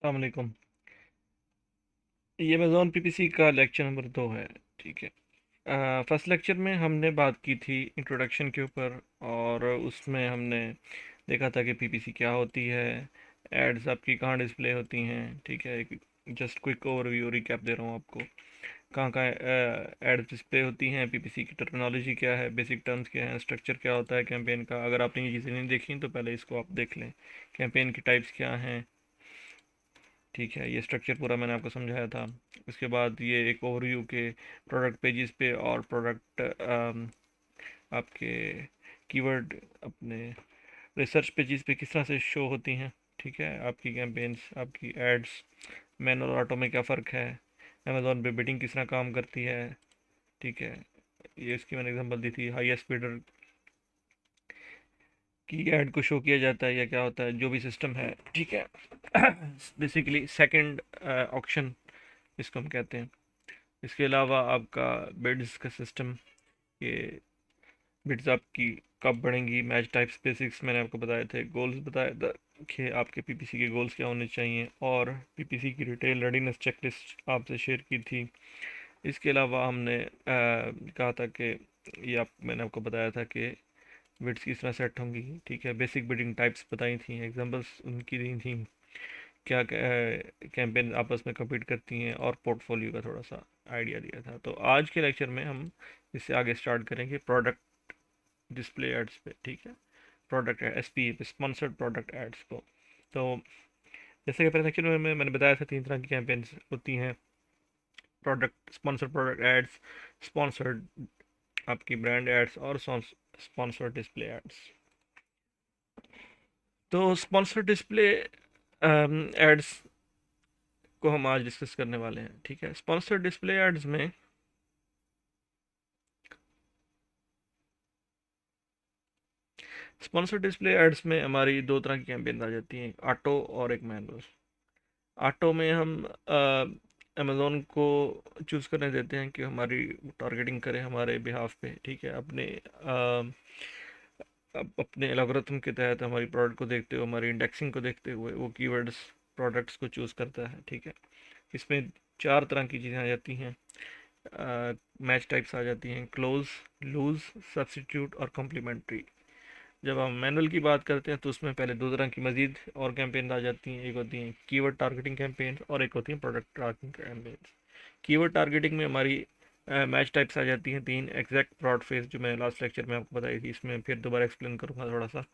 अस्सलामुअलैकुम। ये Amazon PPC का लेक्चर नंबर 2 है। ठीक है। फर्स्ट लेक्चर में हमने बात की थी इंट्रोडक्शन के ऊपर, और उसमें हमने देखा था कि पीपीसी क्या होती है, एड्स आपकी कहाँ डिस्प्ले होती हैं। ठीक है, एक जस्ट क्विक ओवरव्यू रिकैप दे रहा हूँ आपको। कहाँ कहाँ एड्स डिस्प्ले होती हैं, पीपीसी की टर्मिनोलॉजी क्या है, बेसिक टर्म्स क्या है, स्ट्रक्चर क्या होता है कैंपेन का। अगर आपने ये चीज़ें नहीं देखी तो पहले इसको आप देख लें। कैंपेन की टाइप्स क्या हैं। ठीक है, ये स्ट्रक्चर पूरा मैंने आपको समझाया था। उसके बाद ये एक ओवरव्यू के प्रोडक्ट पेजेस पे और प्रोडक्ट आपके कीवर्ड अपने रिसर्च पेजेस पे किस तरह से शो होती हैं। ठीक है, आपकी कैंपेन्स, आपकी एड्स, मैनुअल और ऑटो में क्या फ़र्क है, अमेज़ॉन पे बिडिंग किस तरह काम करती है। ठीक है, ये इसकी मैंने एग्जांपल दी थी। हाईएस्ट बिडर की ऐड को शो किया जाता है या क्या होता है, जो भी सिस्टम है। ठीक है, बेसिकली सेकंड ऑक्शन इसको हम कहते हैं। इसके अलावा आपका बिड्स का सिस्टम, ये बिड्स आपकी कब बढ़ेंगी, मैच टाइप्स, बेसिक्स मैंने आपको बताए थे, गोल्स बताया था कि आपके पीपीसी के गोल्स क्या होने चाहिए, और पीपीसी की रिटेल रेडीनेस चेकलिस्ट आपसे शेयर की थी। इसके अलावा हमने कहा था कि मैंने आपको बताया था कि बिड्स किस तरह सेट होंगी। ठीक है, बेसिक बिडिंग टाइप्स बताई थी, एग्जांपल्स उनकी दी थी, क्या कैंपेन आपस में compete करती हैं, और पोर्टफोलियो का थोड़ा सा आइडिया दिया था। तो आज के लेक्चर में हम इससे आगे स्टार्ट करेंगे प्रोडक्ट डिस्प्ले एड्स पे। ठीक है, प्रोडक्ट एस पी पे, स्पॉन्सर्ड प्रोडक्ट एड्स को। तो जैसे कि पहले लेक्चर में मैंने बताया था, 3 तरह की कैंपेन्स होती हैं: product sponsored product ads, sponsored आपकी ब्रांड एड्स, और स्पॉन्सर्ड डिस्प्ले एड्स। तो स्पॉन्सर्ड डिस्प्ले एड्स को हम आज डिस्कस करने वाले हैं। ठीक है, स्पॉन्सर्ड डिस्प्ले एड्स में स्पॉन्सर डिस्प्ले एड्स में हमारी दो तरह की कैंपेन आ जाती हैं, एक ऑटो और एक मैनुअल। ऑटो में हम अमेज़ोन को चूज़ करने देते हैं कि हमारी टारगेटिंग करे हमारे बिहाफ पे। ठीक है, अपने एल्गोरिथम के तहत हमारी प्रोडक्ट को देखते हुए, हमारी इंडेक्सिंग को देखते हुए वो कीवर्ड्स प्रोडक्ट्स को चूज़ करता है। ठीक है, इसमें 4 तरह की चीज़ें आ जाती हैं। मैच टाइप्स आ जाती हैं: क्लोज, लूज, सब्स्टिट्यूट और कॉम्प्लीमेंट्री। जब हम मैनुअल की बात करते हैं तो उसमें पहले 2 तरह की मज़ीद और कैंपेन आ जाती हैं। एक होती हैं कीवर्ड टारगेटिंग कैंपेन, और एक होती हैं product targeting campaign. Keyword targeting में हमारी मैच टाइप्स आ जाती हैं 3: एग्जैक्ट, ब्रॉड फेस, जो मैंने लास्ट लेक्चर में आपको बताई थी, इसमें फिर दोबारा एक्सप्लेन करूँगा थोड़ा सा।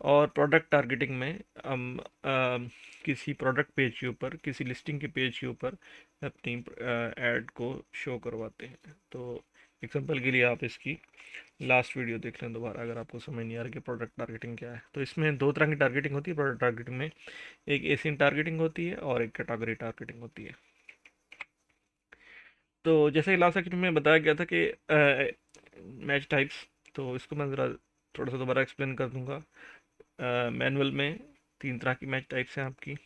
और प्रोडक्ट टारगेटिंग में हम किसी प्रोडक्ट पेज के ऊपर, किसी लिस्टिंग के पेज के ऊपर अपनी ऐड को शो करवाते हैं। तो एग्जांपल के लिए आप इसकी लास्ट वीडियो देख लें दोबारा, अगर आपको समझ नहीं आ रहा कि प्रोडक्ट टारगेटिंग क्या है। तो इसमें 2 तरह की टारगेटिंग होती है प्रोडक्ट टारगेटिंग में: एक एसिन टारगेटिंग होती है और एक कैटेगरी टारगेटिंग होती है। तो जैसे कि लास्ट सेक्शन में बताया गया था कि मैच टाइप्स, तो इसको मैं ज़रा थोड़ा सा दोबारा एक्सप्लेन कर दूंगा। मैनुअल में 3 तरह की मैच टाइप्स हैं आपकी: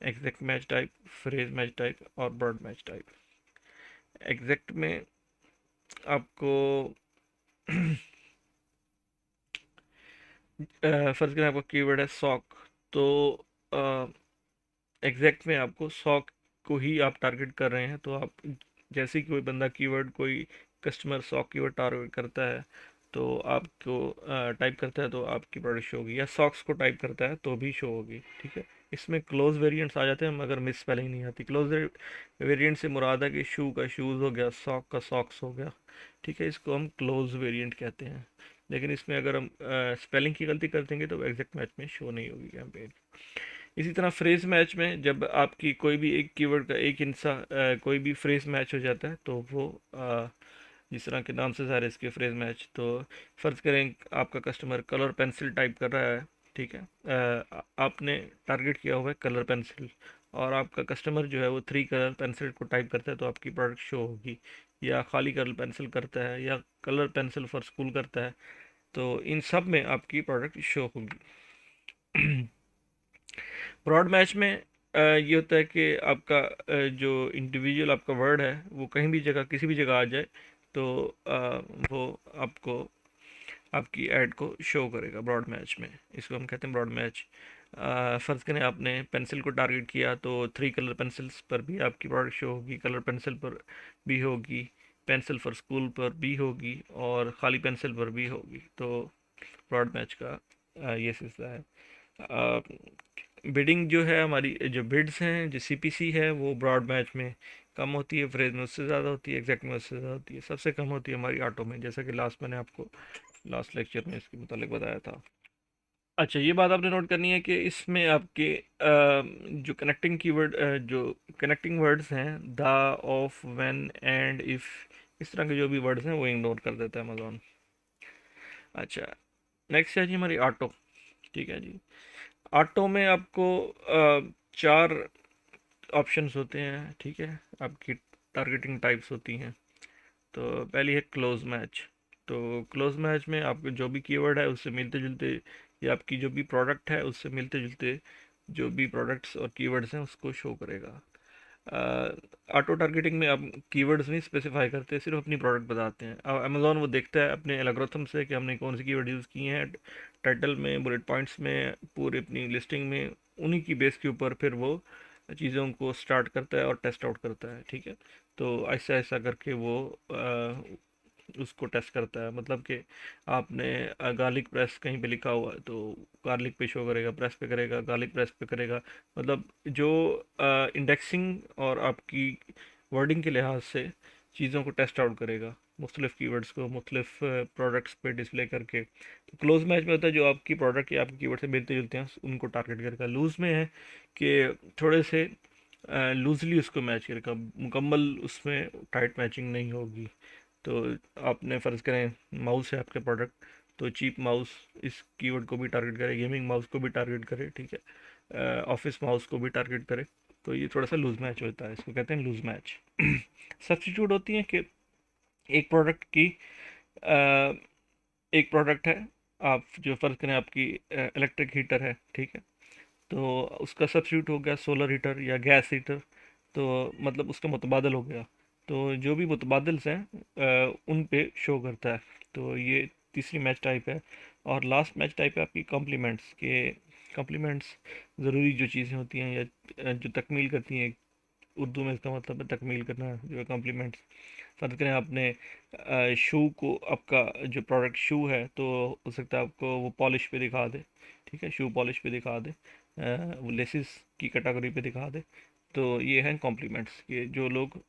exact match type, phrase match type और ब्रॉड मैच टाइप। एग्जैक्ट में आपको फर्ज करें आपका कीवर्ड है सॉक, तो एग्जैक्ट में आपको सॉक को ही आप टारगेट कर रहे हैं। तो आप जैसे ही कोई बंदा कीवर्ड, कोई कस्टमर सॉक कीवर्ड टारगेट करता है तो आपको टाइप करता है तो आपकी प्रोडक्ट शो होगी, या सॉक्स को टाइप करता है तो भी शो होगी। ठीक है, इसमें क्लोज वेरिएंट्स आ जाते हैं मगर मिस स्पेलिंग नहीं आती। क्लोज वेरिएंट से मुराद है कि शू का शूज़ हो गया, सॉक का सॉक्स हो गया। ठीक है, इसको हम क्लोज वेरिएंट कहते हैं। लेकिन इसमें अगर हम स्पेलिंग की गलती कर देंगे तो एग्जैक्ट मैच में शो नहीं होगी कैंपेन। इसी तरह फ्रेज मैच में जब आपकी कोई भी एक कीवर्ड का एक हिस्सा कोई भी फ्रेज मैच हो जाता है तो वो जिस तरह के नाम से सारे इसके फ्रेज मैच, तो फ़र्ज़ करें आपका कस्टमर कलर पेंसिल टाइप कर रहा है। ठीक है, आपने टारगेट किया हुआ है कलर पेंसिल, और आपका कस्टमर जो है वो 3 कलर पेंसिल को टाइप करता है तो आपकी प्रोडक्ट शो होगी। या खाली कलर पेंसिल करता है, या कलर पेंसिल फॉर स्कूल करता है, तो इन सब में आपकी प्रोडक्ट शो होगी। ब्रॉड मैच में ये होता है कि आपका जो इंडिविजुअल आपका वर्ड है वो कहीं भी जगह, किसी भी जगह आ जाए तो वो आपको आपकी ऐड को शो करेगा ब्रॉड मैच में। इसको हम कहते हैं ब्रॉड मैच। फ़र्ज़ करें आपने पेंसिल को टारगेट किया तो 3 कलर पेंसिल्स पर भी आपकी प्रोडक्ट शो होगी, कलर पेंसिल पर भी होगी, पेंसिल फॉर स्कूल पर भी होगी और खाली पेंसिल पर भी होगी। तो ब्रॉड मैच का ये सिलसिला है। बिडिंग जो है, हमारी जो बिड्स हैं, जो सीपीसी है, वो ब्रॉड मैच में कम होती है, फ्रेज में उससे ज़्यादा होती है, एग्जैक्ट में उससे ज़्यादा होती है, सबसे कम होती है हमारी ऑटो में, जैसा कि लास्ट मैंने आपको लास्ट लेक्चर में इसके मुतालिक बताया था। अच्छा, ये बात आपने नोट करनी है कि इसमें आपके जो कनेक्टिंग कीवर्ड, जो कनेक्टिंग वर्ड्स हैं, the, of, when, and, if, इस तरह के जो भी वर्ड्स हैं वो इग्नोर कर देता है अमेज़ॉन। अच्छा, नेक्स्ट है जी हमारी ऑटो। ठीक है जी। ऑटो में आपको 4 ऑप्शंस होते हैं। ठीक है, आपकी टारगेटिंग टाइप्स होती हैं। तो पहली है क्लोज मैच। तो क्लोज मैच में आपके जो भी कीवर्ड है उससे मिलते जुलते, या आपकी जो भी प्रोडक्ट है उससे मिलते जुलते जो भी प्रोडक्ट्स और कीवर्ड्स हैं उसको शो करेगा। ऑटो टारगेटिंग में आप कीवर्ड्स नहीं स्पेसिफाई करते, सिर्फ अपनी प्रोडक्ट बताते हैं। अब अमेज़ॉन वो देखता है अपने एल्गोरिथम से कि हमने कौन सी कीवर्ड यूज़ किए हैं, टाइटल में, बुलेट पॉइंट्स में, पूरी अपनी लिस्टिंग में, उन्हीं की बेस के ऊपर फिर वो चीज़ों को स्टार्ट करता है और टेस्ट आउट करता है। ठीक है, तो ऐसा ऐसा करके वो उसको टेस्ट करता है। मतलब कि आपने गार्लिक प्रेस कहीं पे लिखा हुआ है तो गार्लिक पे शो करेगा, प्रेस पे करेगा, गार्लिक प्रेस पे करेगा। मतलब जो इंडेक्सिंग और आपकी वर्डिंग के लिहाज से चीज़ों को टेस्ट आउट करेगा, मुख्तलिफ कीवर्ड्स को मुख्तलिफ प्रोडक्ट्स पे डिस्प्ले करके। तो क्लोज मैच में होता है जो आपकी प्रोडक्ट या आपके कीवर्ड से मिलते जुलते हैं उनको टारगेट करेगा। लूज में है कि थोड़े से लूजली उसको मैच करेगा, मुकम्मल उसमें टाइट मैचिंग नहीं होगी। तो आपने फ़र्ज़ करें माउस है आपके प्रोडक्ट, तो चीप माउस इस कीवर्ड को भी टारगेट करे, गेमिंग माउस को भी टारगेट करे, ठीक है, ऑफिस माउस को भी टारगेट करे। तो ये थोड़ा सा लूज मैच होता है, इसको कहते हैं लूज मैच। सब्स्टिट्यूट होती है कि एक प्रोडक्ट की अ, एक प्रोडक्ट है, आप जो फ़र्ज़ करें आपकी इलेक्ट्रिक हीटर है, ठीक है, तो उसका सब्स्टिट्यूट हो गया सोलर हीटर या गैस हीटर। तो मतलब उसका मुतबादल हो गया। तो जो भी मुतबादल्स हैं उन पे शो करता है। तो ये तीसरी मैच टाइप है। और लास्ट मैच टाइप है आपकी कॉम्प्लीमेंट्स के। कॉम्प्लीमेंट्स ज़रूरी जो चीज़ें होती हैं या जो तकमील करती हैं, उर्दू में इसका मतलब है तकमील करना, जो है कॉम्प्लीमेंट्स। फ़र्ज़ करें आपने शू को, आपका जो प्रोडक्ट शू है, तो हो सकता है आपको वो पॉलिश पे दिखा दे, ठीक है, शू पॉलिश पे दिखा दे, वो लेसिस की कैटेगरी पे दिखा दे। तो ये हैं कॉम्प्लीमेंट्स, ये जो लोग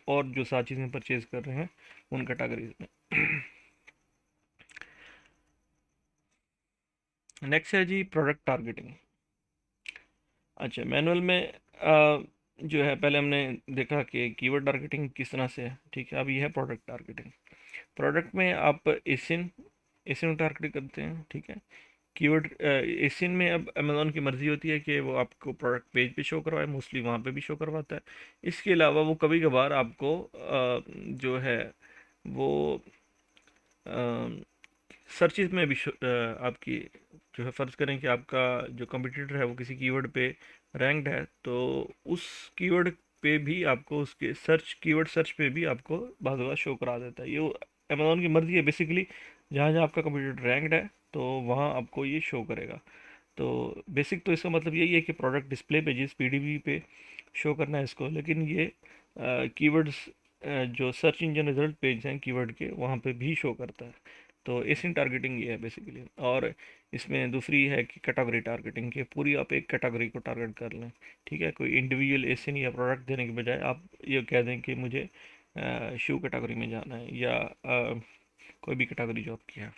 और जो 7 चीज़ें परचेज़ कर रहे हैं उन कैटेगरीज में। नेक्स्ट है जी प्रोडक्ट टारगेटिंग। अच्छा, मैनुअल में जो है पहले हमने देखा कि कीवर्ड टारगेटिंग किस तरह से है, ठीक है। अब ये है प्रोडक्ट टारगेटिंग। प्रोडक्ट में आप एसिन एसिन टारगेट करते हैं, ठीक है। कीवर्ड एसिन में अब अमेज़ॉन की मर्ज़ी होती है कि वो आपको प्रोडक्ट पेज पे शो करवाए, मोस्टली वहाँ पे भी शो करवाता है। इसके अलावा वो कभी कभार आपको जो है वो सर्चिज़ में भी आपकी जो है, फ़र्ज़ करें कि आपका जो कंपटीटर है वो किसी कीवर्ड पे रैंक्ड है, तो उस कीवर्ड पे भी आपको उसके सर्च, कीवर्ड सर्च पे भी आपको बाज़ बार शो करा देता है। ये अमेज़ॉन की मर्ज़ी है बेसिकली। जहाँ जहाँ आपका कंपटीटर रैंक्ड है तो वहाँ आपको ये शो करेगा। तो बेसिक तो इसका मतलब यही है कि प्रोडक्ट डिस्प्ले पे जिस पीडीबी पे शो करना है इसको, लेकिन ये कीवर्ड्स जो सर्च इंजन रिजल्ट पेज हैं कीवर्ड के, वहाँ पे भी शो करता है। तो एसिन टारगेटिंग ये है बेसिकली। और इसमें दूसरी है कि कैटेगरी टारगेटिंग, के पूरी आप एक कैटेगरी को टारगेट कर लें, ठीक है। कोई इंडिविजुअल एसिन या प्रोडक्ट देने के बजाय आप ये कह दें कि मुझे शू कैटेगरी में जाना है, या कोई भी कैटेगरी जो आपकी है।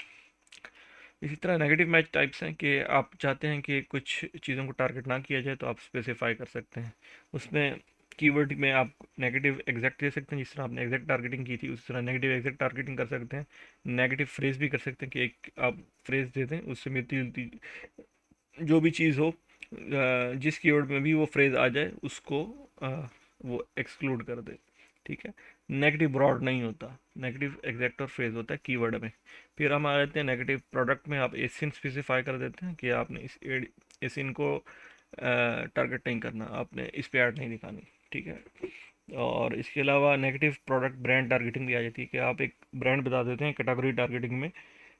इसी तरह नेगेटिव मैच टाइप्स हैं कि आप चाहते हैं कि कुछ चीज़ों को टारगेट ना किया जाए तो आप स्पेसिफाई कर सकते हैं। उसमें कीवर्ड में आप नेगेटिव एग्जैक्ट दे सकते हैं, जिस तरह आपने एग्जैक्ट टारगेटिंग की थी उस तरह नेगेटिव एग्जैक्ट टारगेटिंग कर सकते हैं। नेगेटिव फ्रेज भी कर सकते हैं कि एक आप फ्रेज दे दें, उससे मिलती जुलती जो भी चीज़ हो, जिस कीवर्ड में भी वो फ्रेज आ जाए उसको वो एक्सक्लूड कर दे, ठीक है। नेगेटिव ब्रॉड नहीं होता, नेगेटिव एग्जैक्ट और फ्रेज होता है कीवर्ड में। फिर हम आ जाते हैं नेगेटिव प्रोडक्ट में। आप एसिन स्पेसिफाई कर देते हैं कि आपने इस एसिन को टारगेट नहीं करना, आपने इस पे ऐड नहीं दिखानी, ठीक है। और इसके अलावा नेगेटिव प्रोडक्ट ब्रांड टारगेटिंग भी आ जाती है कि आप एक ब्रांड बता देते हैं कैटेगरी टारगेटिंग में।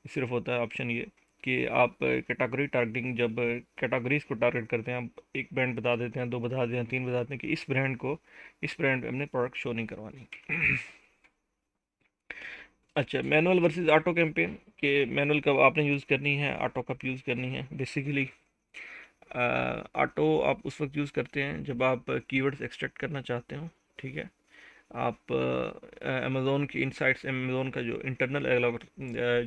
सिर्फ होता है ऑप्शन ये कि आप कैटेगरी टारगेटिंग, जब कैटेगरीज को टारगेट करते हैं, आप एक ब्रांड बता देते हैं, दो बता देते हैं, तीन बता देते हैं कि इस ब्रांड पे हमने प्रोडक्ट शो नहीं करवानी। अच्छा, मैनुअल वर्सेस ऑटो कैंपेन, कि मैनुअल कब आपने यूज़ करनी है, ऑटो कब यूज़ करनी है। बेसिकली ऑटो आप उस वक्त यूज़ करते हैं जब आप कीवर्ड्स एक्सट्रैक्ट करना चाहते हो, ठीक है। आप अमेज़ोन की इनसाइट्स, अमेज़ोन का जो इंटरनल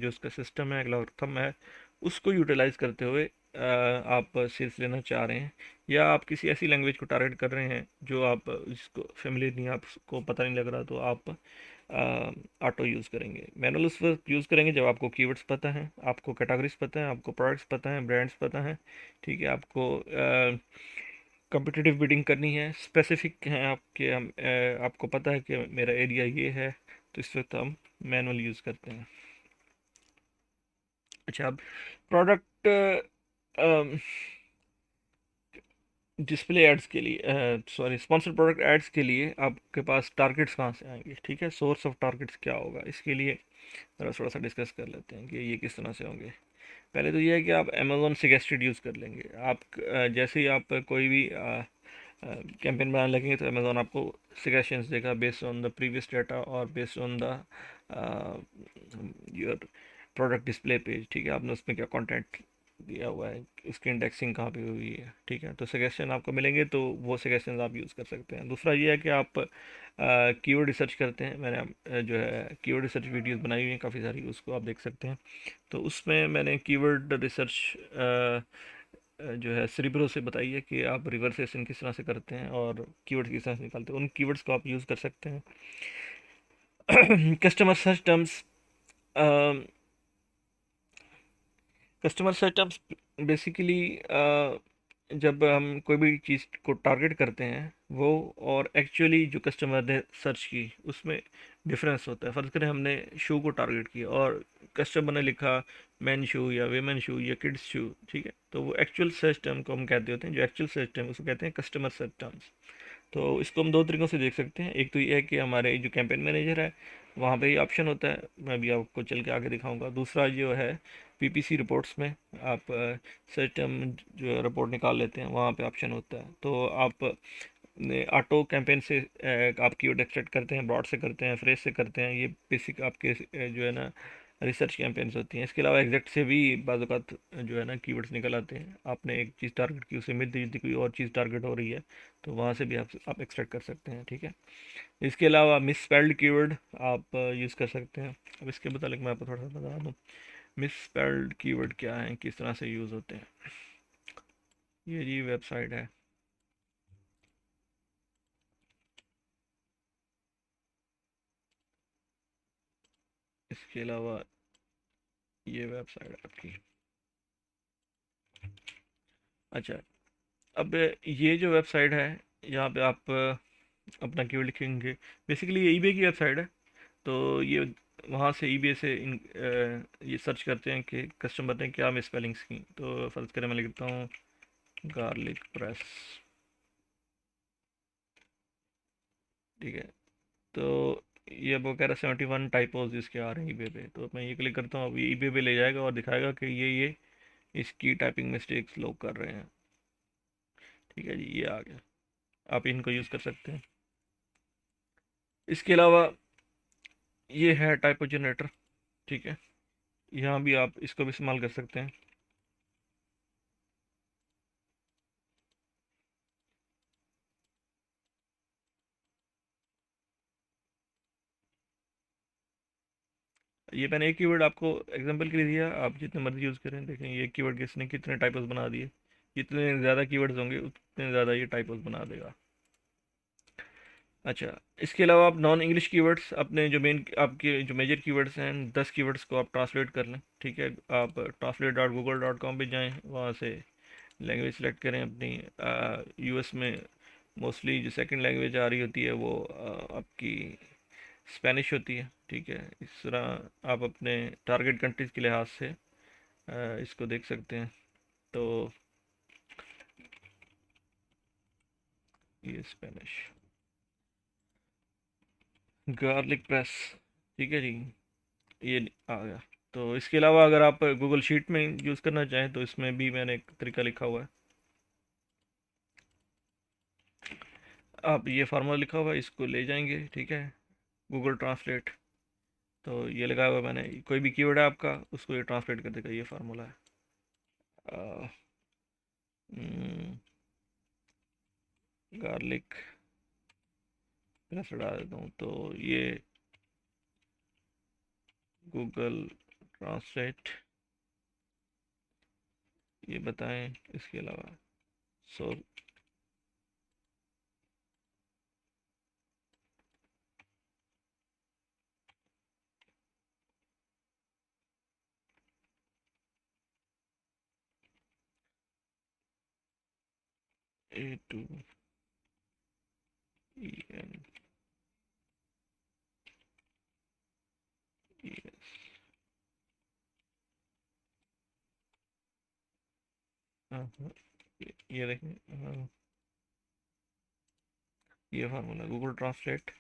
जो उसका सिस्टम है, एल्गोरिथम है, उसको यूटिलाइज करते हुए आप सेल्स लेना चाह रहे हैं, या आप किसी ऐसी लैंग्वेज को टारगेट कर रहे हैं जो आप जिसको फेमिलियर नहीं, आपको पता नहीं लग रहा, तो आप ऑटो यूज़ करेंगे। मैनुअल उस वक्त यूज़ करेंगे जब आपको कीवर्ड्स पता हैं, आपको कैटेगरीज पता है, आपको प्रोडक्ट्स पता हैं, ब्रांड्स पता हैं, ठीक है। आपको कम्पिटिटिव बिडिंग करनी है, स्पेसिफिक हैं आपके, आपको पता है कि मेरा एरिया ये है, तो इस वक्त हम मैनुअल यूज़ करते हैं। अच्छा, अब प्रोडक्ट डिस्प्ले एड्स के लिए, सॉरी, स्पॉन्सर्ड प्रोडक्ट एड्स के लिए आपके पास टारगेट्स कहाँ से आएंगे, ठीक है। सोर्स ऑफ टारगेट्स क्या होगा, इसके लिए ज़रा थोड़ा सा डिस्कस कर लेते हैं कि ये किस तरह से होंगे। पहले तो ये है कि आप अमेज़ोन सजेस्टेड यूज़ कर लेंगे। आप जैसे ही आप कोई भी कैंपेन बनाने लगेंगे तो अमेज़ोन आपको सजेशंस देगा based on the previous data और based on the your product display page, ठीक है। आपने उसमें क्या कंटेंट दिया हुआ है, इसकी इंडेक्सिंग कहाँ पे हुई है, ठीक है। तो सजेशन आपको मिलेंगे, तो वो सजेशन आप यूज़ कर सकते हैं। दूसरा ये है कि आप कीवर्ड रिसर्च करते हैं। मैंने जो है कीवर्ड रिसर्च वीडियोस बनाई हुई हैं काफ़ी सारी, उसको आप देख सकते हैं। तो उसमें मैंने कीवर्ड रिसर्च जो है सेरिब्रो से बताई है कि आप रिवर्सेशन किस तरह से करते हैं और कीवर्ड्स किस तरह से निकालते हैं। उन कीवर्ड्स को आप यूज़ कर सकते हैं। Customer search terms, customer search terms basically जब हम कोई भी चीज़ को टारगेट करते हैं वो, और एक्चुअली जो कस्टमर ने सर्च की, उसमें डिफरेंस होता है। फ़र्ज़ करें हमने शू को टारगेट किया और कस्टमर ने लिखा मैन शू या वेमेन शू या किड्स शू, ठीक है। तो वो एक्चुअल सर्च टर्म को हम कहते होते हैं, जो एक्चुअल सर्च टर्म उसको कहते हैं कस्टमर सर्च टर्म्स। तो इसको हम दो तरीक़ों से देख सकते हैं। एक तो ये है कि हमारे जो कैंपेन मैनेजर है वहाँ पे ये ऑप्शन होता है, मैं भी आपको चल के आगे दिखाऊंगा। दूसरा जो है पीपीसी रिपोर्ट्स में आप सर्च टर्म जो रिपोर्ट निकाल लेते हैं, वहाँ पे ऑप्शन होता है। तो आप ऑटो कैंपेन से आप कीवर्ड एक्सट्रैक्ट करते हैं, ब्रॉड से करते हैं, फ्रेज से करते हैं, ये बेसिक आपके जो है ना रिसर्च कैंपेन्स होती हैं। इसके अलावा एग्जैक्ट से भी बाज़ औक़ात जो है ना कीवर्ड्स निकल आते हैं। आपने एक चीज़ टारगेट की, उससे मिलती जुलती कोई और चीज़ टारगेट हो रही है, तो वहाँ से भी आप एक्सट्रैक्ट कर सकते हैं, ठीक है। इसके अलावा मिस स्पेल्ड कीवर्ड आप यूज़ कर सकते हैं। अब इसके मुतालिक मैं आपको थोड़ा सा बता दूँ मिस स्पेल्ड कीवर्ड क्या है, किस तरह से यूज़ होते हैं। ये जी वेबसाइट है, इसके अलावा ये वेबसाइट है आपकी। अच्छा, अब ये जो वेबसाइट है, यहाँ पे आप अपना कीवर्ड लिखेंगे। बेसिकली ये ईबे की वेबसाइट है। तो ये वहाँ से ईबे से ये सर्च करते हैं कि कस्टमर ने क्या मिस स्पेलिंग्स की। तो फ़र्ज़ करें मैं लिखता हूँ गार्लिक प्रेस, ठीक है। तो ये वो कह रहा 71 टाइपोज इसके आ रहे हैं ईबे पे। तो मैं ये क्लिक करता हूँ, अब ये ईबे पे ले जाएगा और दिखाएगा कि ये इसकी टाइपिंग मिस्टेक्स लोग कर रहे हैं, ठीक है जी। ये आ गया, आप इनको यूज़ कर सकते हैं। इसके अलावा ये है टाइपो जनरेटर, ठीक है। यहाँ भी आप इसको भी इस्तेमाल कर सकते हैं। ये मैंने एक कीवर्ड आपको एग्जांपल के लिए दिया, आप जितने मर्जी यूज़ करें। देखें ये कीवर्ड किसने कितने टाइपोस बना दिए। जितने ज़्यादा कीवर्ड्स होंगे उतने ज़्यादा ये टाइपोस बना देगा। अच्छा, इसके अलावा आप नॉन इंग्लिश कीवर्ड्स, अपने जो मेन आपके जो मेजर कीवर्ड्स हैं, 10 कीवर्ड्स को आप ट्रांसलेट कर लें, ठीक है। आप translate.google.com पे जाएं, वहाँ से लैंग्वेज सेलेक्ट करें अपनी। यूएस में मोस्टली जो सेकंड लैंग्वेज आ रही होती है वो आपकी स्पेनिश होती है, ठीक है। इस तरह आप अपने टारगेट कंट्रीज़ के लिहाज से इसको देख सकते हैं। तो ये स्पेनिश गार्लिक प्रेस, ठीक है जी, ये आ गया। तो इसके अलावा अगर आप गूगल शीट में यूज़ करना चाहें तो इसमें भी मैंने एक तरीका लिखा हुआ है। आप ये फार्मूला लिखा हुआ है, इसको ले जाएंगे, ठीक है, गूगल ट्रांसलेट। तो ये लगाया हुआ है मैंने, कोई भी कीवर्ड है आपका उसको ये ट्रांसलेट कर देगा, ये फार्मूला है। गार्लिक प्रेस हटा देता हूँ, तो ये गूगल ट्रांसलेट ये बताएं इसके अलावा। सो ATOEN हाँ हाँ, ये देखें, हाँ, ये फार्मूला गूगल ट्रांसलेट।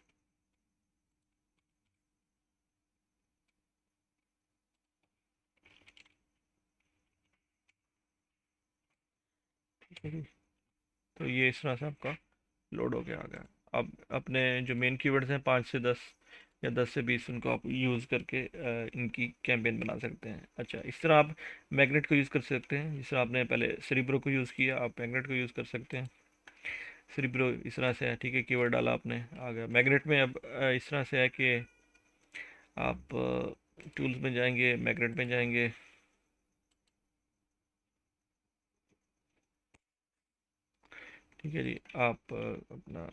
ठीक है जी। तो ये इस तरह से आपका लोड हो गया आ गया। अब अपने जो मेन कीवर्ड्स हैं 5 से 10 या 10 से 20, उनको आप यूज़ करके इनकी कैंपेन बना सकते हैं। अच्छा, इस तरह आप मैग्नेट को यूज़ कर सकते हैं, जिस तरह आपने पहले सेरिब्रो को यूज़ किया, आप मैग्नेट को यूज़ कर सकते हैं। सेरिब्रो इस तरह से है, ठीक है, कीवर्ड डाला आपने, आ गया मैग्नेट में। अब इस तरह से है कि आप टूल्स में जाएंगे, मैग्नेट में जाएंगे, ठीक है जी। आप अपना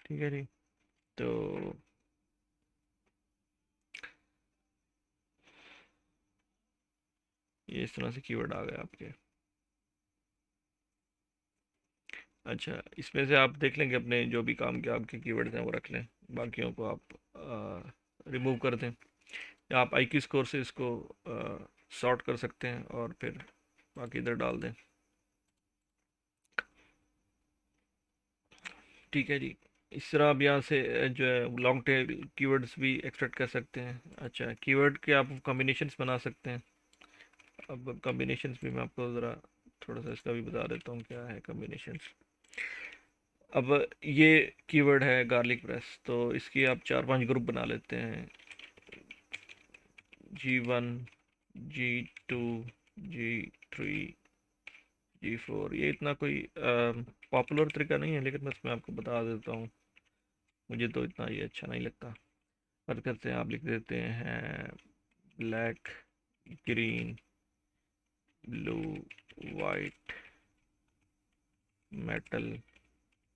ठीक है जी। तो ये इस तरह से कीवर्ड आ गए आपके। अच्छा, इसमें से आप देख लेंगे अपने जो भी काम के आपके कीवर्ड्स हैं वो रख लें, बाकियों को आप रिमूव कर दें, या आप आई क्यू स्कोर से इसको सॉर्ट कर सकते हैं और फिर बाकी इधर डाल दें। ठीक है जी। इस तरह आप यहाँ से जो है लॉन्ग टेल कीवर्ड्स भी एक्सट्रैक्ट कर सकते हैं। अच्छा, कीवर्ड के आप कॉम्बिनेशंस बना सकते हैं। अब कॉम्बिनेशंस भी मैं आपको ज़रा थोड़ा सा इसका भी बता देता हूँ क्या है कॉम्बिनेशंस। अब ये कीवर्ड है गार्लिक प्रेस, तो इसकी आप 4-5 ग्रुप बना लेते हैं। G1, G2, G3, G4। ये इतना कोई पॉपुलर तरीका नहीं है, लेकिन बस मैं आपको बता देता हूँ, मुझे तो इतना ये अच्छा नहीं लगता। पर करते हैं, आप लिख देते हैं black, green, blue, white, metal,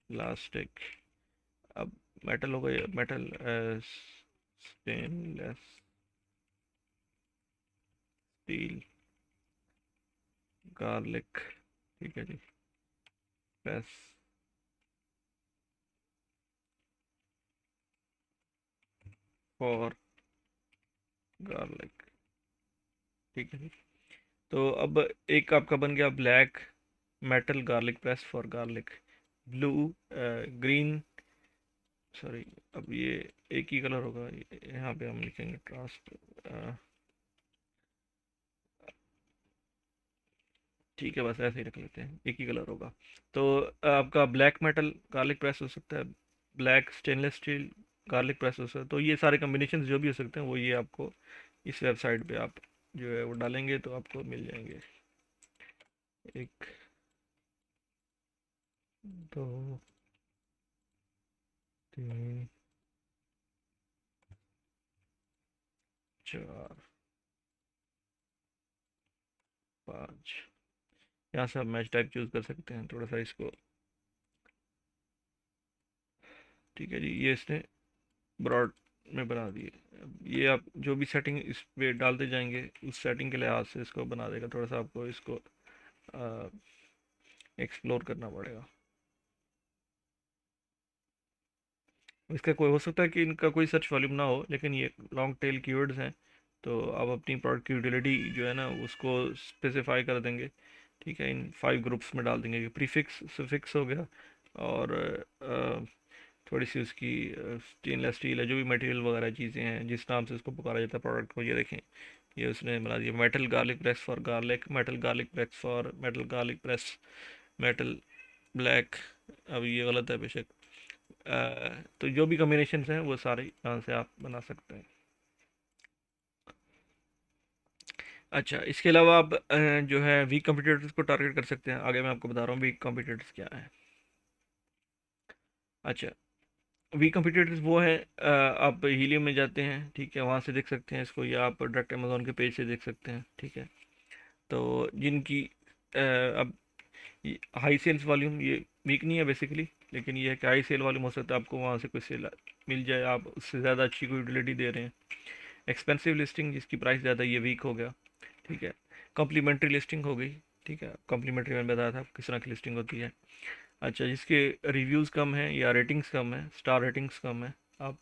plastic. अब मेटल हो गया, मेटल, स्टेनलेस स्टील, गार्लिक, ठीक है जी, प्रेस, फॉर गार्लिक, ठीक है जी। तो अब एक आपका बन गया black metal garlic press for garlic, blue, green, sorry, अब ये एक ही कलर होगा, यहाँ पे हम लिखेंगे ट्रांसप, ठीक है, बस ऐसे ही रख लेते हैं, एक ही कलर होगा। तो आपका ब्लैक मेटल गार्लिक प्रेस हो सकता है, black stainless steel garlic press हो सकता है। तो ये सारे कम्बिनेशन जो भी हो सकते हैं वो ये आपको इस वेबसाइट पे आप जो है वो डालेंगे तो आपको मिल जाएंगे। एक, दो, तीन, चार, पाँच। यहाँ से आप मैच टाइप चूज़ कर सकते हैं थोड़ा सा इसको। ठीक है जी, ये इसने ब्रॉड में बना दिए। अब ये आप जो भी सेटिंग इस पे डालते जाएंगे उस सेटिंग के लिहाज से इसको बना देगा। थोड़ा सा आपको इसको एक्सप्लोर करना पड़ेगा। इसका कोई हो सकता है कि इनका कोई सर्च वॉल्यूम ना हो, लेकिन ये लॉन्ग टेल कीवर्ड्स हैं, तो आप अपनी प्रोडक्ट की यूटिलिटी जो है ना उसको स्पेसिफाई कर देंगे ठीक है, इन 5 ग्रुप्स में डाल देंगे। प्रीफिक्स सफिक्स हो गया, और थोड़ी सी उसकी स्टेनलेस स्टील है, जो भी मटेरियल वगैरह चीज़ें हैं जिस नाम से उसको पुकारा जाता है प्रोडक्ट को, ये देखें, ये उसने बना दिया। Metal garlic press for garlic, metal garlic press for metal garlic press, metal black. अब ये गलत है बेशक। तो जो भी कॉम्बिनेशन हैं वो सारे यहाँ से आप बना सकते हैं। अच्छा, इसके अलावा आप जो है वीक कंपटीटर्स को टारगेट कर सकते हैं। आगे मैं आपको बता रहा हूँ वीक कंपटीटर्स क्या है। अच्छा, वी कंपटीटर्स वो है, आप हीलियम में जाते हैं, ठीक है, वहाँ से देख सकते हैं इसको, या आप डायरेक्ट अमेजोन के पेज से देख सकते हैं, ठीक है। तो जिनकी अब हाई सेल्स वॉल्यूम, ये वीक नहीं है बेसिकली, लेकिन ये है कि हाई सेल वॉल्यूम हो सकता है आपको वहाँ से कोई सेल मिल जाए, आप उससे ज़्यादा अच्छी कोई यूटिलिटी दे रहे हैं। एक्सपेंसिव लिस्टिंग जिसकी प्राइस ज़्यादा, ये वीक हो गया, ठीक है। कॉम्प्लीमेंट्री लिस्टिंग हो गई, ठीक है, कॉम्प्लीमेंट्री मैंने बताया था किस तरह की लिस्टिंग होती है। अच्छा, जिसके रिव्यूज़ कम हैं या रेटिंग्स कम है, स्टार रेटिंग्स कम है, आप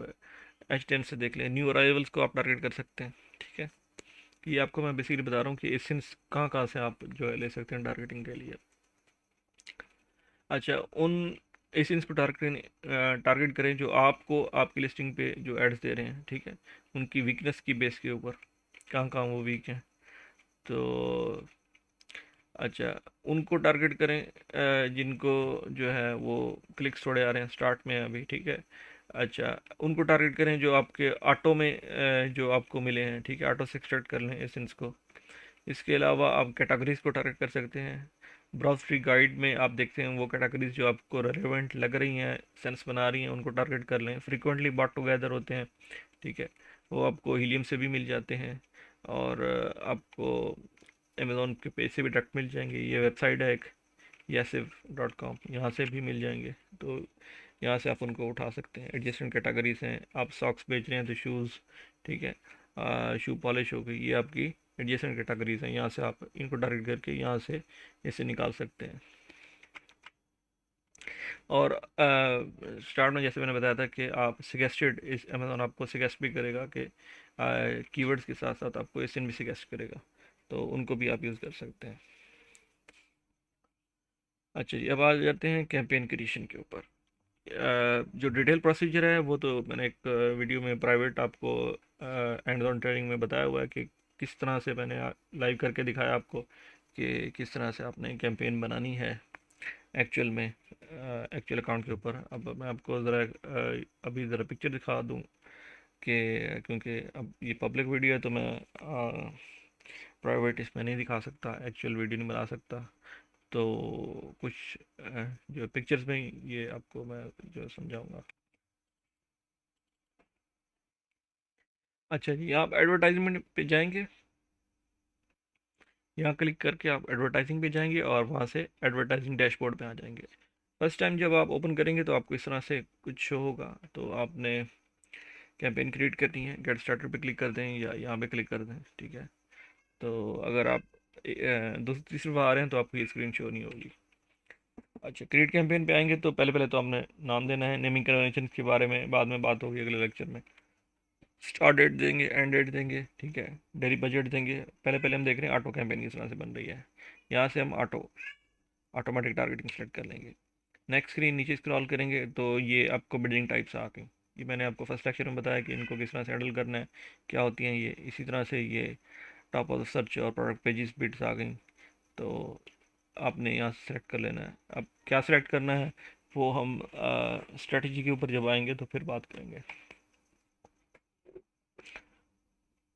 H10 से देख लें। न्यू अराइवल्स को आप टारगेट कर सकते हैं, ठीक है। ये आपको मैं बेसिकली बता रहा हूँ कि एसेंस कहाँ कहाँ से आप जो है ले सकते हैं टारगेटिंग के लिए। अच्छा, उन एसेंस पर टारगेट करें जो आपको आपकी लिस्टिंग पे जो एड्स दे रहे हैं, ठीक है, उनकी वीकनेस की बेस के ऊपर कहाँ कहाँ वो वीक हैं। तो अच्छा, उनको टारगेट करें जिनको जो है वो क्लिक्स थोड़े आ रहे हैं, स्टार्ट में अभी, ठीक है। अच्छा, उनको टारगेट करें जो आपके ऑटो में जो आपको मिले हैं, ठीक है, ऑटो से एक्सट्रैक्ट कर लें एसेंस को। इसके अलावा आप कैटेगरीज को टारगेट कर सकते हैं। ब्राउज ट्री गाइड में आप देखते हैं वो कैटेगरीज जो आपको रेलेवेंट लग रही हैं, सेंस बना रही हैं, उनको टारगेट कर लें। फ्रीक्वेंटली बॉट टुगेदर होते हैं, ठीक है, वो आपको हीलियम से भी मिल जाते हैं, और आपको अमेज़ॉन के पेज से भी डायरेक्ट मिल जाएंगे। ये वेबसाइट है एक, yasiv.com, यहाँ से भी मिल जाएंगे। तो यहाँ से आप उनको उठा सकते हैं। एडजेसेंट कैटेगरीज हैं, आप सॉक्स बेच रहे हैं तो शूज़, ठीक है, शू पॉलिश हो गई, ये आपकी एडजेसेंट कैटेगरीज हैं। यहाँ से आप इनको टारगेट करके यहाँ से इसे निकाल सकते हैं। और स्टार्ट में जैसे मैंने बताया था कि आप सजेस्टेड, इस अमेज़ॉन आपको सजेस्ट भी करेगा कि कीवर्ड्स के साथ साथ आपको एसिन भी सजेस्ट करेगा, तो उनको भी आप यूज़ कर सकते हैं। अच्छा जी, अब आ जाते हैं कैंपेन क्रिएशन के ऊपर। जो डिटेल प्रोसीजर है वो तो मैंने एक वीडियो में प्राइवेट आपको हैंड्स ऑन ट्रेनिंग में बताया हुआ है कि किस तरह से मैंने लाइव करके दिखाया आपको कि किस तरह से आपने कैंपेन बनानी है एक्चुअल में, एक्चुअल अकाउंट के ऊपर। अब मैं आपको ज़रा अभी ज़रा पिक्चर दिखा दूँ कि, क्योंकि अब ये पब्लिक वीडियो है तो मैं प्राइवेट इसमें नहीं दिखा सकता, एक्चुअल वीडियो नहीं बना सकता। तो कुछ जो पिक्चर्स में ये आपको मैं जो समझाऊंगा। अच्छा जी, आप एडवर्टाइजमेंट पे जाएंगे, यहाँ क्लिक करके आप एडवर्टाइजिंग पे जाएंगे और वहाँ से एडवर्टाइजिंग डैशबोर्ड पे आ जाएंगे। फर्स्ट टाइम जब आप ओपन करेंगे तो आपको इस तरह से कुछ शो होगा। तो आपने कैंपेन क्रिएट करनी है, गेट स्टार्टर पे क्लिक कर दें या यहाँ पे क्लिक कर दें, ठीक है। तो अगर आप दूसरी तीसरी बार आ रहे हैं तो आपको ये स्क्रीन शो नहीं होगी। अच्छा, क्रिएट कैंपेन पे आएंगे तो पहले पहले तो हमने नाम देना है। नेमिंग कन्वेंशन के बारे में बाद में बात होगी अगले लेक्चर में। स्टार्ट डेट देंगे, एंड डेट देंगे, ठीक है, डेली बजट देंगे। पहले पहले हम देख रहे हैं ऑटो कैंपेन किस तरह से बन रही है। यहाँ से हम ऑटोमेटिक टारगेटिंग सेलेक्ट कर लेंगे। नेक्स्ट स्क्रीन नीचे स्क्रॉल करेंगे तो ये आपको बिल्डिंग टाइप्स आ गई। ये मैंने आपको फर्स्ट लेक्चर में बताया कि इनको किस तरह से हैंडल करना है, क्या होती हैं ये। इसी तरह से ये टॉप ऑफ द सर्च और प्रोडक्ट पेजेस बिट्स आ गई। तो आपने यहाँ से सेलेक्ट कर लेना है। अब क्या सेलेक्ट करना है वो हम स्ट्रेटजी के ऊपर जब आएंगे तो फिर बात करेंगे।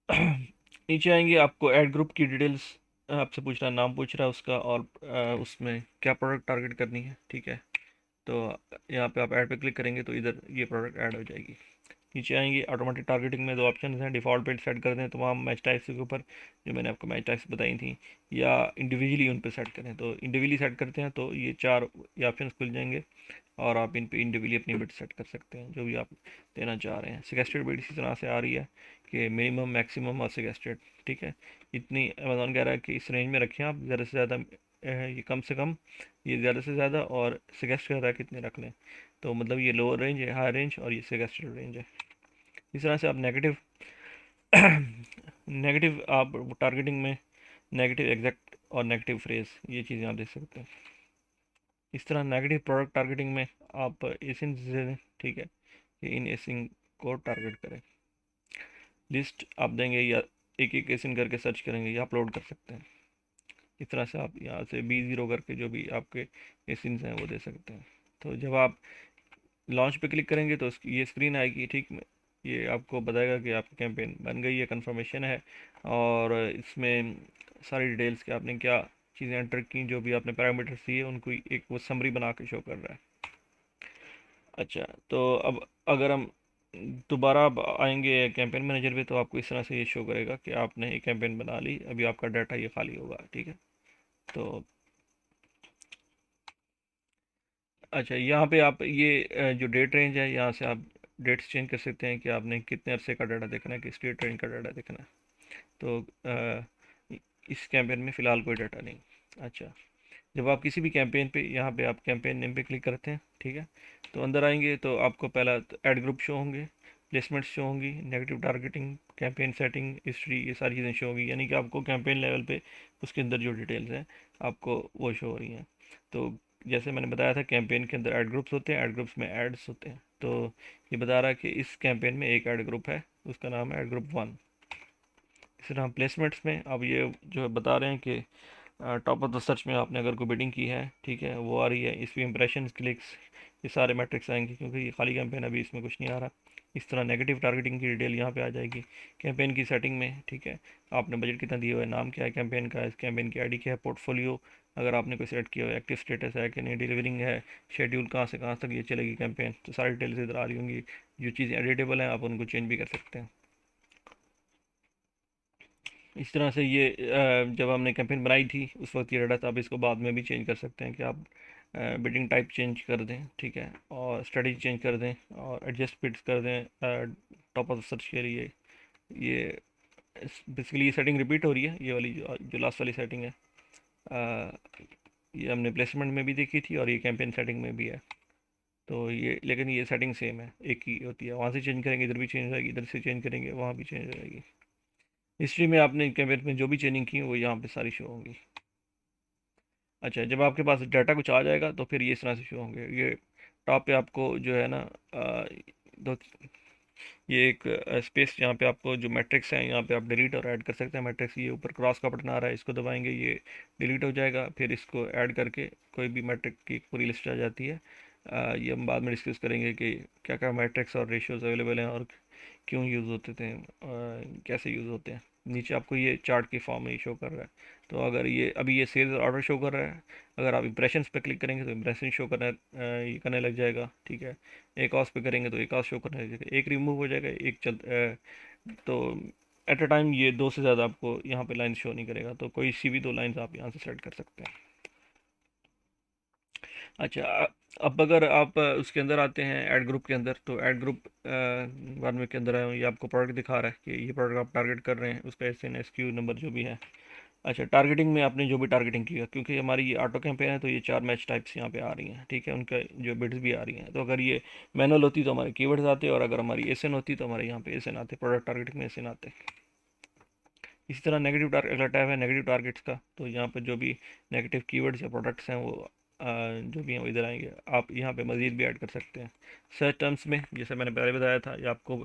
नीचे आएंगे, आपको ऐड ग्रुप की डिटेल्स आपसे पूछ रहा है, नाम पूछ रहा है उसका, और उसमें क्या प्रोडक्ट टारगेट करनी है, ठीक है। तो यहाँ पे आप ऐड पे क्लिक करेंगे तो इधर ये प्रोडक्ट ऐड हो जाएगी। नीचे आएंगे, ऑटोमेटिक टारगेटिंग में दो ऑप्शन हैं। डिफ़ॉल्ट पे सेट कर दें तमाम मैच टाइप्स के ऊपर जो मैंने आपको मैच टाइप्स बताई थी, या इंडिविजुअली उन पे सेट करें। तो इंडिविजुअली सेट करते हैं तो ये चार ये ऑप्शन खुल जाएंगे, और आप इन पे इंडिविजुअली अपनी बिट सेट कर सकते हैं जो भी आप देना चाह रहे हैं। सजेस्टेड बिट इसी तरह से आ रही है कि मिनिमम, मैक्सिमम और सजेस्टेड, ठीक है। इतनी अमेज़ॉन कह रहा है कि इस रेंज में रखें आप, ज़्यादा से ज़्यादा ये कम से कम, ये ज़्यादा से ज़्यादा, और सजेस्ट कर रहा है कितने रख लें। तो मतलब ये लोअर रेंज है, हाई रेंज, और ये सजेस्टेड रेंज है। इस तरह से आप नेगेटिव नेगेटिव आप टारगेटिंग में नेगेटिव एग्जैक्ट और नेगेटिव फ्रेज, ये चीज़ें आप देख सकते हैं। इस तरह नेगेटिव प्रोडक्ट टारगेटिंग में आप एसिन दे दें, ठीक है, कि इन एसिन को टारगेट करें। लिस्ट आप देंगे या एक एक एसिन करके सर्च करेंगे या अपलोड कर सकते हैं। इस तरह से आप यहाँ से B0 करके जो भी आपके एसिन्स हैं वो दे सकते हैं। तो जब आप लॉन्च पे क्लिक करेंगे तो ये स्क्रीन आएगी, ठीक। ये आपको बताएगा कि आपकी कैंपेन बन गई है, कंफर्मेशन है, और इसमें सारी डिटेल्स कि आपने क्या चीज़ें एंटर की, जो भी आपने पैरामीटर्स दिए उनको एक वो समरी बना के शो कर रहा है। अच्छा, तो अब अगर हम दोबारा अब आएंगे कैंपेन मैनेजर पे, तो आपको इस तरह से ये शो करेगा कि आपने एक कैंपेन बना ली, अभी आपका डाटा ये खाली होगा, ठीक है। तो अच्छा, यहाँ पे आप ये जो डेट रेंज है, यहाँ से आप डेट्स चेंज कर सकते हैं कि आपने कितने अरसे का डाटा देखना है, किस डेट रेंज का डाटा देखना है। तो इस कैंपेन में फ़िलहाल कोई डाटा नहीं। अच्छा, जब आप किसी भी कैंपेन पे, यहाँ पे आप कैंपेन नेम पे क्लिक करते हैं, ठीक है, तो अंदर आएंगे तो आपको पहला ऐड ग्रुप शो होंगे, प्लेसमेंट्स शो होंगी, negative targeting, campaign setting, history, ये सारी चीज़ें शो होंगी, यानी कि आपको कैंपेन लेवल पे उसके अंदर जो डिटेल्स हैं आपको वो शो हो रही हैं। तो जैसे मैंने बताया था, कैंपेन के अंदर ऐड ग्रुप्स होते हैं, ऐड ग्रुप्स में एड्स होते हैं। तो ये बता रहा है कि इस कैंपेन में एक ऐड ग्रुप है, उसका नाम है ऐड ग्रुप 1। इस तरह प्लेसमेंट्स में अब ये जो है बता रहे हैं कि टॉप ऑफ द सर्च में आपने अगर कोई बिडिंग की है, ठीक है, वो आ रही है, इसमें इंप्रेशन, क्लिक्स, ये सारे मैट्रिक्स आएंगे, क्योंकि ये खाली कैंपेन अभी इसमें कुछ नहीं आ रहा। इस तरह नेगेटिव टारगेटिंग की डिटेल यहाँ पे आ जाएगी। कैंपेन की सेटिंग में, ठीक है, आपने बजट कितना दिया हुआ है, नाम क्या है कैंपेन का, इस कैंपेन की आईडी क्या है, पोर्टफोलियो अगर आपने कोई सेलेक्ट किया हो, एक्टिव स्टेटस है कि नहीं, डिलीवरिंग है, शेड्यूल कहाँ से कहाँ तक ये चलेगी कैंपेन, तो सारी डिटेल्स इधर आ रही होंगी। जो चीज़ें एडिटेबल हैं आप उनको चेंज भी कर सकते हैं। इस तरह से ये जब हमने कैंपेन बनाई थी उस वक्त ये डाटा था, अब इसको बाद में भी चेंज कर सकते हैं कि आप बिडिंग टाइप चेंज कर दें, ठीक है, और स्ट्रेटजी चेंज कर दें और एडजस्ट बिड्स कर दें टॉप ऑफ सर्च के लिए। ये बेसिकली ये सेटिंग रिपीट हो रही है, ये वाली जो लास्ट वाली सेटिंग है, अ, ये हमने प्लेसमेंट में भी देखी थी और ये कैंपेन सेटिंग में भी है। तो ये लेकिन ये सेटिंग सेम है, एक ही होती है, वहाँ से चेंज करेंगे इधर भी चेंज हो जाएगी, इधर से चेंज करेंगे वहाँ भी चेंज हो जाएगी। हिस्ट्री में आपने कैंपेन में जो भी चेंजिंग की वो यहाँ पे सारी शो होंगी। अच्छा, जब आपके पास डाटा कुछ आ जाएगा तो फिर ये इस तरह से शो होंगे। ये टॉप पे आपको जो है ना दो, ये एक स्पेस, यहाँ पे आपको जो मैट्रिक्स हैं यहाँ पे आप डिलीट और ऐड कर सकते हैं मैट्रिक्स। ये ऊपर क्रॉस का बटन आ रहा है, इसको दबाएंगे ये डिलीट हो जाएगा, फिर इसको ऐड करके कोई भी मैट्रिक की पूरी लिस्ट आ जाती है। ये हम बाद में डिस्कस करेंगे कि क्या क्या मैट्रिक्स और रेशियोज अवेलेबल हैं और क्यों यूज़ होते थे, कैसे यूज़ होते हैं। नीचे आपको ये चार्ट की फॉर्म में शो कर रहा है। तो अगर ये अभी ये सेल्स ऑर्डर शो कर रहा है, अगर आप इंप्रेशंस पे क्लिक करेंगे तो इंप्रेशन शो करना ये करने लग जाएगा, ठीक है। एक ऑस पे करेंगे तो एक ऑस शो करने लग जाएगा, एक रिमूव हो जाएगा, एक तो एट अ टाइम ये दो से ज़्यादा आपको यहाँ पे लाइन शो नहीं करेगा, तो कोई सी भी दो लाइंस आप यहाँ से सेलेक्ट कर सकते हैं। अच्छा, अब अगर आप उसके अंदर आते हैं ऐड ग्रुप के अंदर, तो ऐड ग्रुप वन में के अंदर आए, ये आपको प्रोडक्ट दिखा रहा है कि ये प्रोडक्ट आप टारगेट कर रहे हैं, उसका SN SKU नंबर जो भी है। अच्छा, टारगेटिंग में आपने जो भी टारगेटिंग किया, क्योंकि हमारी ये ऑटो कैंपेन है तो ये 4 मैच टाइप्स यहाँ पे आ रही हैं, ठीक है, उनका जो बिड्स भी आ रही हैं। तो अगर ये मैनुअल होती तो हमारे कीवर्ड्स आते, और अगर हमारी SN होती तो हमारे यहाँ पे SN आते, प्रोडक्ट टारगेटिंग में SN आते। इसी तरह नेगेटिव टारगेट, अगला टैब है नेगेटिव टारगेट्स का। तो यहाँ पर जो भी नेगेटिव कीवर्ड्स या प्रोडक्ट्स हैं वो जो भी हैं वो इधर आएंगे, आप यहाँ पे मज़ीद भी ऐड कर सकते हैं। सर्च टर्म्स में जैसे मैंने पहले बताया था, ये आपको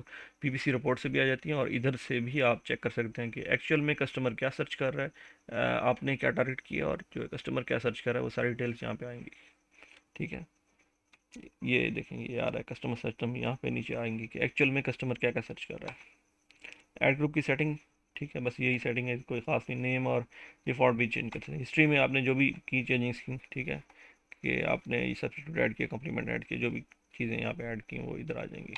PPC रिपोर्ट से भी आ जाती हैं, और इधर से भी आप चेक कर सकते हैं कि एक्चुअल में कस्टमर क्या सर्च कर रहा है, आपने क्या टारगेट किया, और जो कस्टमर क्या सर्च कर रहा है वो सारी डिटेल्स यहाँ पे आएंगी, ठीक है। ये देखेंगे ये आ रहा है कस्टमर सर्च टर्म, यहाँ पे नीचे आएंगी कि एक्चुअल में कस्टमर क्या क्या सर्च कर रहा है। ऐड ग्रुप की सेटिंग, ठीक है, बस यही सेटिंग है, कोई ख़ास नहीं, नेम और डिफ़ॉल्ट भी चेंज कर सकते हैं। हिस्ट्री में आपने जो भी की चेंजिंग्स की, ठीक है, कि आपने ये सब्सिट्यूट ऐड किया, कम्प्लीमेंट ऐड किया, जो भी चीज़ें यहाँ पे ऐड की वो इधर आ जाएंगी।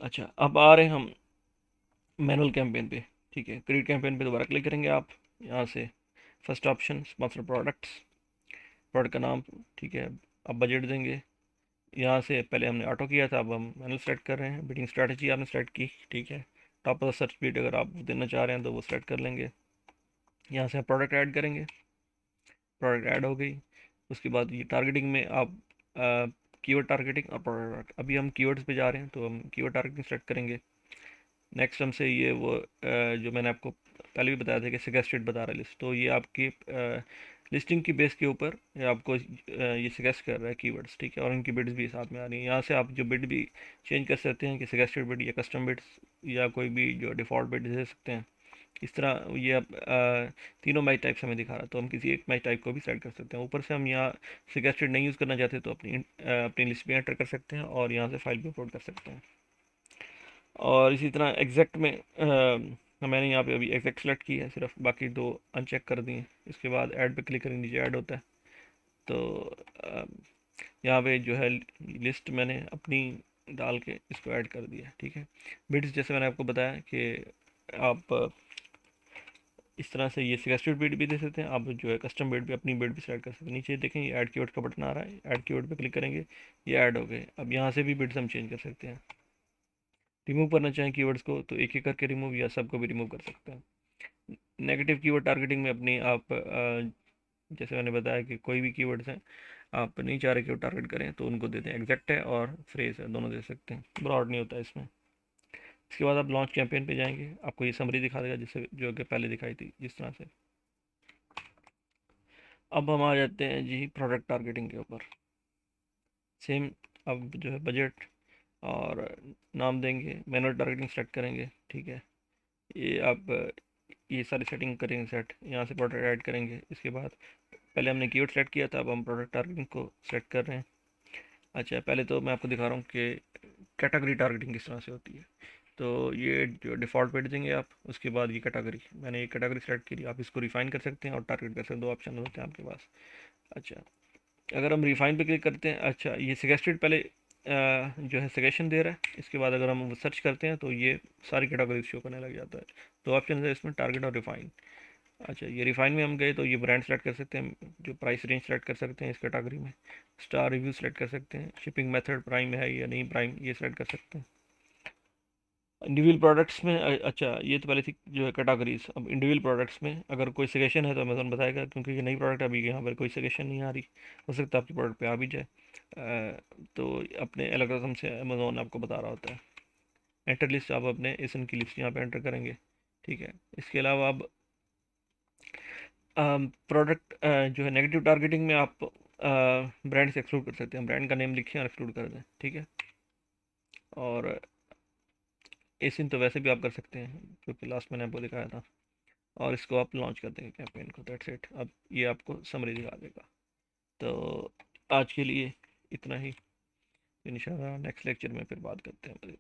अच्छा, अब आ रहे हैं हम मैनुअल कैंपेन पे, ठीक है। क्रिएट कैंपेन पे दोबारा क्लिक करेंगे आप, यहाँ से first option sponsor products, product का नाम, ठीक है, अब बजट देंगे। यहाँ से पहले हमने ऑटो किया था, अब हम मैनुअल सेलेक्ट कर रहे हैं। बिडिंग स्ट्रैटेजी आपने सेलेक्ट की, ठीक है। Top of the search beat अगर आप देना चाह रहे हैं तो वो सेलेक्ट कर लेंगे। यहाँ से आप प्रोडक्ट ऐड करेंगे, प्रोडक्ट ऐड हो गई। उसके बाद ये टारगेटिंग में आप कीवर्ड टारगेटिंग और प्रोडक्ट, अभी हम कीवर्ड्स पे जा रहे हैं तो हम कीवर्ड टारगेटिंग सेलेक्ट करेंगे। नेक्स्ट हमसे ये वो जो मैंने आपको पहले भी बताया था कि सजेस्टेड बता रहा है लिस्ट, तो ये आपकी लिस्टिंग की बेस के ऊपर ये आपको ये सजेस्ट कर रहा है कीवर्ड्स, ठीक है, और इनकी बिड्स भी साथ में आ रही हैं। यहाँ से आप जो बिड भी चेंज कर सकते हैं कि सजेस्टेड बिड या कस्टम बिड्स या कोई भी जो डिफ़ॉल्ट बिड दे सकते हैं। इस तरह ये अब तीनों मैच टाइप्स हमें दिखा रहा है, तो हम किसी एक मैच टाइप को भी सेलेक्ट कर सकते हैं। ऊपर से हम यहाँ सजेस्टेड नहीं यूज़ करना चाहते तो अपनी लिस्ट में एंटर कर सकते हैं और यहाँ से फाइल भी अपलोड कर सकते हैं। और इसी तरह एग्जैक्ट में मैंने यहाँ पे अभी एग्जैक्ट सेलेक्ट की है सिर्फ, बाकी दो अनचेक कर दिए। इसके बाद ऐड पे क्लिक करेंगे, नीचे ऐड होता है। तो अ, यहाँ पे जो है लिस्ट मैंने अपनी डाल के इसको ऐड कर दिया, ठीक है। बिड्स जैसे मैंने आपको बताया कि आप इस तरह से ये सजेस्टेड बिड भी दे सकते हैं, आप जो है कस्टम बिड भी अपनी बिड भी सेलेक्ट कर सकते हैं। नीचे देखें ये ऐड कीवर्ड का बटन आ रहा है, ऐड कीवर्ड पे क्लिक करेंगे, ये ऐड हो गए। अब यहाँ से भी बिड्स हम चेंज कर सकते हैं। रिमूव करना चाहें कीवर्ड्स को तो एक एक करके रिमूव या सबको भी रिमूव कर सकते हैं। नेगेटिव कीवर्ड टारगेटिंग में अपनी आप जैसे मैंने बताया कि कोई भी कीवर्ड्स हैं आप नहीं चाह रहे कि वो टारगेट करें तो उनको देते हैं। एग्जैक्ट है और फ्रेज है, दोनों दे सकते हैं, ब्रॉड नहीं होता है इसमें। इसके बाद आप लॉन्च कैंपेन पे जाएंगे, आपको ये समरी दिखा देगा जिससे जो कि पहले दिखाई थी जिस तरह से। अब हम आ जाते हैं जी प्रोडक्ट टारगेटिंग के ऊपर। सेम, अब जो है बजट और नाम देंगे, मैनुअल टारगेटिंग सेलेक्ट करेंगे, ठीक है। ये आप ये सारी सेटिंग करेंगे सेट, यहाँ से प्रोडक्ट ऐड करेंगे। इसके बाद पहले हमने कीवर्ड सेलेक्ट किया था, अब हम प्रोडक्ट टारगेटिंग को सेलेक्ट कर रहे हैं। अच्छा, पहले तो मैं आपको दिखा रहा हूँ कि कैटेगरी टारगेटिंग किस तरह से होती है। तो ये जो डिफ़ॉल्ट पे देंगे आप, उसके बाद ये कैटेगरी, मैंने ये कैटेगरी सेलेक्ट की, आप इसको रिफाइन कर सकते हैं और टारगेट कर सकते हैं, दो ऑप्शन होते हैं आपके पास। अच्छा, अगर हम रिफाइन पे क्लिक करते हैं, अच्छा ये सजेस्टेड पहले जो है सजेशन दे रहा है। इसके बाद अगर हम सर्च करते हैं तो ये सारी कैटेगरीज शो करने लग जाता है। दो ऑप्शन है इसमें, टारगेट और रिफाइन। अच्छा, ये रिफाइन में हम गए तो ये ब्रांड सेलेक्ट कर सकते हैं, जो प्राइस रेंज सेलेक्ट कर सकते हैं इस कैटेगरी में, स्टार रिव्यू सेलेक्ट कर सकते हैं, शिपिंग मेथड प्राइम है या नहीं प्राइम ये सेलेक्ट कर सकते हैं। इंडिविजुअल प्रोडक्ट्स में अच्छा ये तो पहले थी जो है कैटेगरीज। अब इंडिविजुअल प्रोडक्ट्स में अगर कोई सजेशन है तो अमेजोन बताएगा, क्योंकि ये नई प्रोडक्ट अभी यहाँ पर कोई सजेशन नहीं आ रही, हो सकता है आपकी प्रोडक्ट पे आ भी जाए। तो अपने एल्गोरिथम से अमेजोन आपको बता रहा होता है। एंटर लिस्ट, आप अपने इसन की लिस्ट यहाँ पे एंटर करेंगे, ठीक है। इसके अलावा अब प्रोडक्ट जो है नेगेटिव टारगेटिंग में आप ब्रांड से एक्सक्लूड कर सकते हैं, ब्रांड का नेम लिखें और एक्सक्लूड कर दें, ठीक है। और एसिन तो वैसे भी आप कर सकते हैं, क्योंकि लास्ट मैंने आपको दिखाया था। और इसको आप लॉन्च कर देंगे कैंपेन को, दैट्स इट। अब ये आपको समरी दिखा देगा। तो आज के लिए इतना ही, इंशाल्लाह नेक्स्ट लेक्चर में फिर बात करते हैं।